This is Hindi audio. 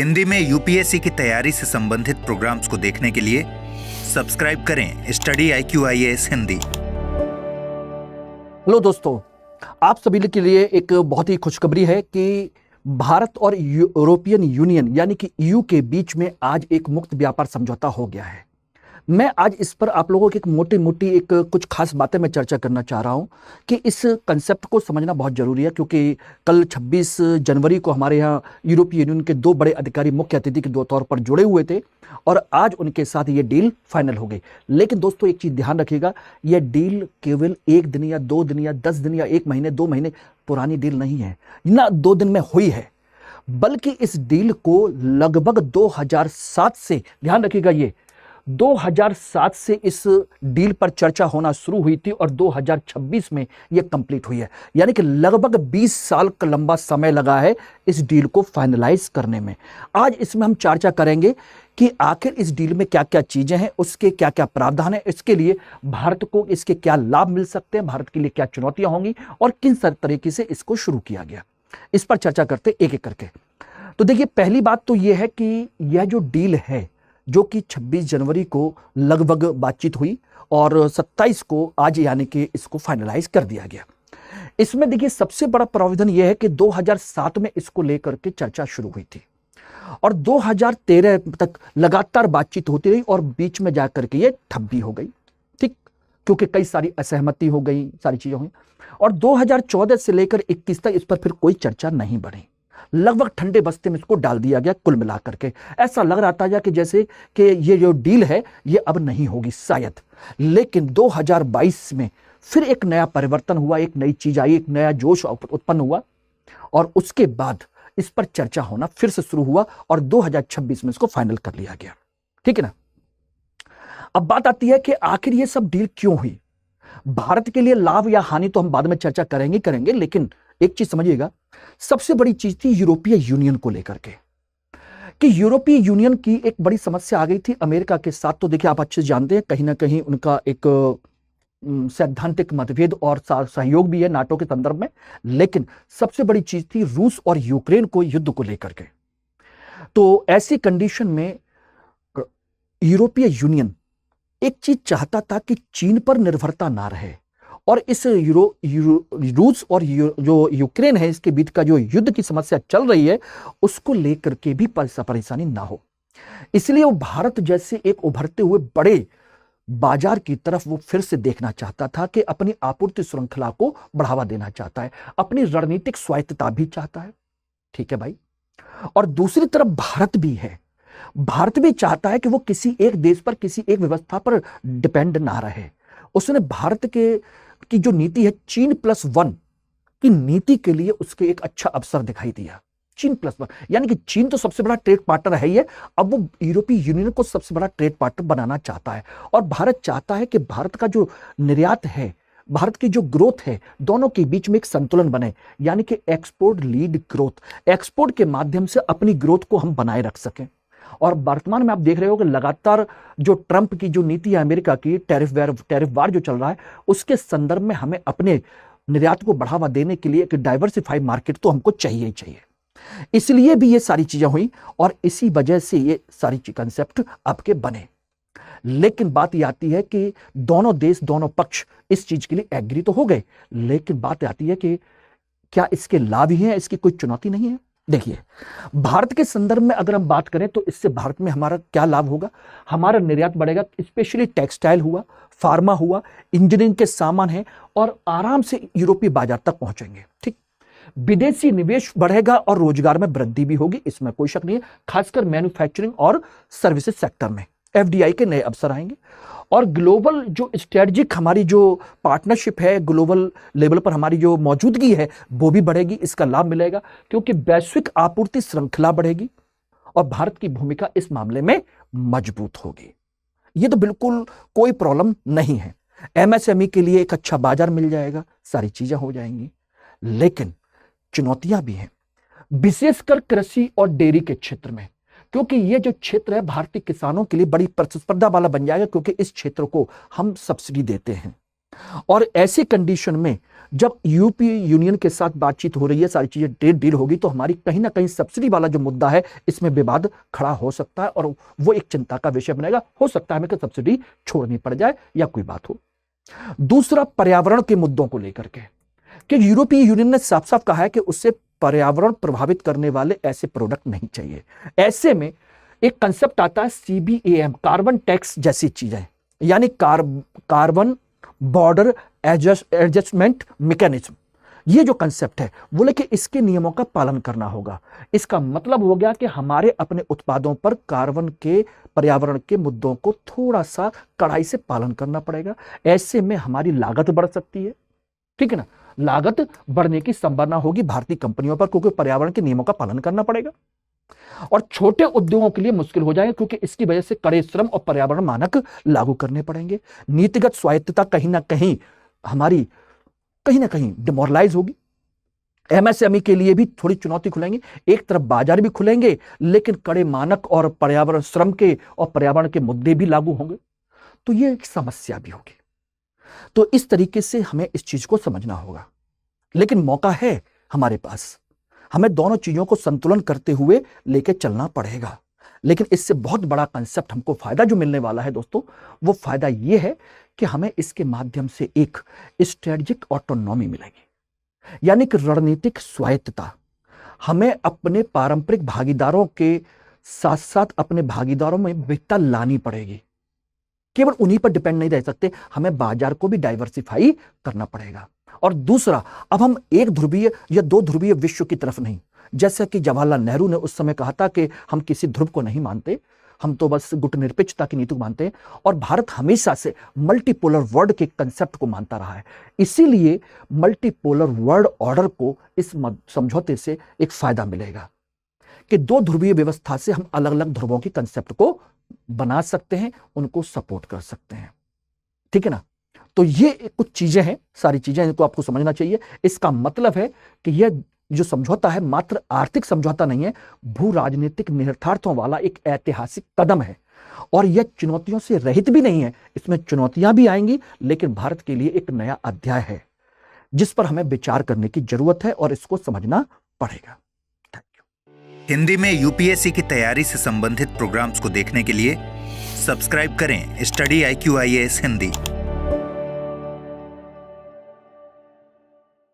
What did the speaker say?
हिंदी में यूपीएससी की तैयारी से संबंधित प्रोग्राम्स को देखने के लिए सब्सक्राइब करें study IQ IAS Hindi. Hello दोस्तों, आप सभी के लिए एक बहुत ही खुशखबरी है कि भारत और यूरोपियन यूनियन यानी कि EU के बीच में आज एक मुक्त व्यापार समझौता हो गया है। मैं आज इस पर आप लोगों की एक मोटी कुछ खास बातें मैं चर्चा करना चाह रहा हूं कि इस कंसेप्ट को समझना बहुत जरूरी है, क्योंकि कल 26 जनवरी को हमारे यहाँ यूरोपीय यूनियन के दो बड़े अधिकारी मुख्य अतिथि के तौर पर जुड़े हुए थे और आज उनके साथ ये डील फाइनल हो गई। लेकिन दोस्तों एक चीज ध्यान रखिएगा, यह डील केवल 1 दिन या 2 दिन या 10 दिन या 1 महीने 2 महीने पुरानी डील नहीं है, ना 2 दिन में हुई है, बल्कि इस डील को लगभग 2007 से, ध्यान रखिएगा, ये 2007 से इस डील पर चर्चा होना शुरू हुई थी और 2026 में यह कंप्लीट हुई है। यानी कि लगभग 20 साल का लंबा समय लगा है इस डील को फाइनलाइज करने में। आज इसमें हम चर्चा करेंगे कि आखिर इस डील में क्या क्या चीजें हैं, उसके क्या क्या प्रावधान है, इसके लिए भारत को इसके क्या लाभ मिल सकते हैं, भारत के लिए क्या चुनौतियां होंगी और किन तरीके से इसको शुरू किया गया, इस पर चर्चा करते एक एक करके। तो देखिए, पहली बात तो यह है कि यह जो डील है जो कि 26 जनवरी को लगभग बातचीत हुई और 27 को आज यानी कि इसको फाइनलाइज कर दिया गया। इसमें देखिए सबसे बड़ा प्रावधान यह है कि 2007 में इसको लेकर के चर्चा शुरू हुई थी और 2013 तक लगातार बातचीत होती रही और बीच में जाकर के ये ठप भी हो गई, ठीक, क्योंकि कई सारी असहमति हो गई, सारी चीजें हुई और 2014 से लेकर 21 तक इस पर फिर कोई चर्चा नहीं बढ़ी। लगभग ठंडे बस्ते में इसको डाल दिया गया। कुल मिलाकर के ऐसा लग रहा था कि जैसे कि ये जो डील है ये अब नहीं होगी शायद। लेकिन 2022 में फिर एक नया परिवर्तन हुआ, एक नई चीज आई, एक नया जोश उत्पन्न हुआ और उसके बाद इस पर चर्चा होना फिर से शुरू हुआ और 2026 में इसको फाइनल कर लिया गया। ठीक है ना। अब बात आती है कि आखिर ये सब डील क्यों हुई, भारत के लिए लाभ या हानि तो हम बाद में चर्चा करेंगे, लेकिन एक चीज समझिएगा, सबसे बड़ी चीज थी यूरोपीय यूनियन को लेकर के कि यूरोपीय यूनियन की एक बड़ी समस्या आ गई थी अमेरिका के साथ। तो देखिए, आप अच्छे से जानते हैं कहीं ना कहीं उनका एक सैद्धांतिक मतभेद और सहयोग भी है नाटो के संदर्भ में, लेकिन सबसे बड़ी चीज थी रूस और यूक्रेन को युद्ध को लेकर के। तो ऐसी कंडीशन में यूरोपीय यूनियन एक चीज चाहता था कि चीन पर निर्भरता ना रहे और इस रूस और जो यूक्रेन है इसके बीच का जो युद्ध की समस्या चल रही है उसको लेकर के भी परेशानी ना हो। इसलिए वो भारत जैसे एक उभरते हुए बड़े बाजार की तरफ वो फिर से देखना चाहता था कि अपनी आपूर्ति श्रृंखला को बढ़ावा देना चाहता है, अपनी रणनीतिक स्वायत्तता भी चाहता है। ठीक है भाई। और दूसरी तरफ भारत भी है, भारत भी चाहता है कि वो किसी एक देश पर, किसी एक व्यवस्था पर डिपेंड ना रहे। उसने भारत की जो नीति है China+1 की नीति के लिए उसके एक अच्छा अवसर दिखाई दिया। China+1 यानी कि चीन तो सबसे बड़ा ट्रेड पार्टनर है ही है, अब वो यूरोपीय यूनियन को सबसे बड़ा ट्रेड पार्टनर बनाना चाहता है और भारत चाहता है कि भारत का जो निर्यात है, भारत की जो ग्रोथ है, दोनों के बीच में एक संतुलन बने, यानी कि एक्सपोर्ट लीड ग्रोथ, एक्सपोर्ट के माध्यम से अपनी ग्रोथ को हम बनाए रख सकें। और वर्तमान में आप देख रहे हो कि लगातार जो ट्रंप की जो नीति है अमेरिका की, टैरिफ वार जो चल रहा है, उसके संदर्भ में हमें अपने निर्यात को बढ़ावा देने के लिए एक डाइवर्सिफाइड मार्केट तो हमको चाहिए ही चाहिए। इसलिए भी ये सारी चीजें हुई और इसी वजह से ये सारी कंसेप्ट आपके बने। लेकिन बात यह आती है कि दोनों देश, दोनों पक्ष इस चीज के लिए एग्री तो हो गए, लेकिन बात आती है कि क्या इसके लाभ ही हैं, इसकी कोई चुनौती नहीं है। देखिए, भारत के संदर्भ में अगर हम बात करें तो इससे भारत में हमारा क्या लाभ होगा, हमारा निर्यात बढ़ेगा, स्पेशली टेक्सटाइल हुआ, फार्मा हुआ, इंजीनियरिंग के सामान है और आराम से यूरोपीय बाजार तक पहुंचेंगे। ठीक, विदेशी निवेश बढ़ेगा और रोजगार में वृद्धि भी होगी, इसमें कोई शक नहीं है। खासकर मैन्युफैक्चरिंग और सर्विसेज सेक्टर में FDI के नए अवसर आएंगे और ग्लोबल जो स्ट्रेटेजिक हमारी जो पार्टनरशिप है, ग्लोबल लेवल पर हमारी जो मौजूदगी है वो भी बढ़ेगी, इसका लाभ मिलेगा क्योंकि वैश्विक आपूर्ति श्रृंखला बढ़ेगी और भारत की भूमिका इस मामले में मजबूत होगी। ये तो बिल्कुल कोई प्रॉब्लम नहीं है। MSME के लिए एक अच्छा बाजार मिल जाएगा, सारी चीजें हो जाएंगी, लेकिन चुनौतियां भी हैं, विशेषकर कृषि और डेयरी के क्षेत्र में, क्योंकि ये जो क्षेत्र है भारतीय किसानों के लिए बड़ी प्रतिस्पर्धा वाला बन जाएगा, क्योंकि इस क्षेत्र को हम सब्सिडी देते हैं। और ऐसी कंडीशन में जब यूरोपीय यूनियन के साथ बातचीत हो रही है, सारी चीजें ट्रेड डील होगी, तो हमारी कहीं ना कहीं सब्सिडी वाला जो मुद्दा है इसमें विवाद खड़ा हो सकता है और वो एक चिंता का विषय बनेगा। हो सकता है हमें कि सब्सिडी छोड़नी पड़ जाए या कोई बात हो। दूसरा, पर्यावरण के मुद्दों को लेकर के कि यूरोपीय यूनियन ने साफ साफ कहा है कि उससे पर्यावरण प्रभावित करने वाले ऐसे प्रोडक्ट नहीं चाहिए। ऐसे में एक कंसेप्ट आता है CBAM, कार्बन टैक्स जैसी चीजें, यानी कार्बन बॉर्डर एडजस्टमेंट मैकेनिज्म। ये जो कंसेप्ट है वो लेके इसके नियमों का पालन करना होगा। इसका मतलब हो गया कि हमारे अपने उत्पादों पर कार्बन के, पर्यावरण के मुद्दों को थोड़ा सा कड़ाई से पालन करना पड़ेगा। ऐसे में हमारी लागत बढ़ सकती है, ठीक है ना, लागत बढ़ने की संभावना होगी भारतीय कंपनियों पर, क्योंकि पर्यावरण के नियमों का पालन करना पड़ेगा। और छोटे उद्योगों के लिए मुश्किल हो जाएगा, क्योंकि इसकी वजह से कड़े श्रम और पर्यावरण मानक लागू करने पड़ेंगे। नीतिगत स्वायत्तता कहीं ना कहीं हमारी डिमोरलाइज होगी। MSME के लिए भी थोड़ी चुनौती खुलेंगी। एक तरफ बाजार भी खुलेंगे, लेकिन कड़े मानक और पर्यावरण, श्रम के और पर्यावरण के मुद्दे भी लागू होंगे, तो ये एक समस्या भी होगी। तो इस तरीके से हमें इस चीज को समझना होगा। लेकिन मौका है हमारे पास, हमें दोनों चीजों को संतुलन करते हुए लेके चलना पड़ेगा। लेकिन इससे बहुत बड़ा कंसेप्ट, हमको फायदा जो मिलने वाला है दोस्तों, वो फायदा ये है कि हमें इसके माध्यम से एक स्ट्रेटेजिक ऑटोनॉमी मिलेगी, यानी कि रणनीतिक स्वायत्तता। हमें अपने पारंपरिक भागीदारों के साथ साथ अपने भागीदारों में विविधता लानी पड़ेगी। केवल उन्हीं पर डिपेंड नहीं रह सकते, हमें बाजार को भी डाइवर्सिफाई करना पड़ेगा। और दूसरा, अब हम एक ध्रुवीय या दो ध्रुवीय विश्व की तरफ नहीं, जैसा कि जवाहरलाल नेहरू ने उस समय कहा था कि हम किसी ध्रुव को नहीं मानते, हम तो बस गुटनिरपेक्षता की नीति को मानते हैं। और भारत हमेशा से मल्टीपोलर वर्ल्ड के कंसेप्ट को मानता रहा है। इसीलिए मल्टीपोलर वर्ल्ड ऑर्डर को इस समझौते से एक फायदा मिलेगा कि दो ध्रुवीय व्यवस्था से हम अलग अलग ध्रुवों के कंसेप्ट को बना सकते हैं, उनको सपोर्ट कर सकते हैं, ठीक है ना। तो ये कुछ चीजें हैं, सारी चीजें इनको आपको समझना चाहिए। इसका मतलब है कि यह जो समझौता है मात्र आर्थिक समझौता नहीं है, भू राजनीतिक निहितार्थों वाला एक ऐतिहासिक कदम है। और यह चुनौतियों से रहित भी नहीं है, इसमें चुनौतियां भी आएंगी, लेकिन भारत के लिए एक नया अध्याय है जिस पर हमें विचार करने की जरूरत है और इसको समझना पड़ेगा। हिंदी में UPSC की तैयारी से संबंधित प्रोग्राम्स को देखने के लिए सब्सक्राइब करें स्टडी IQ IAS हिंदी।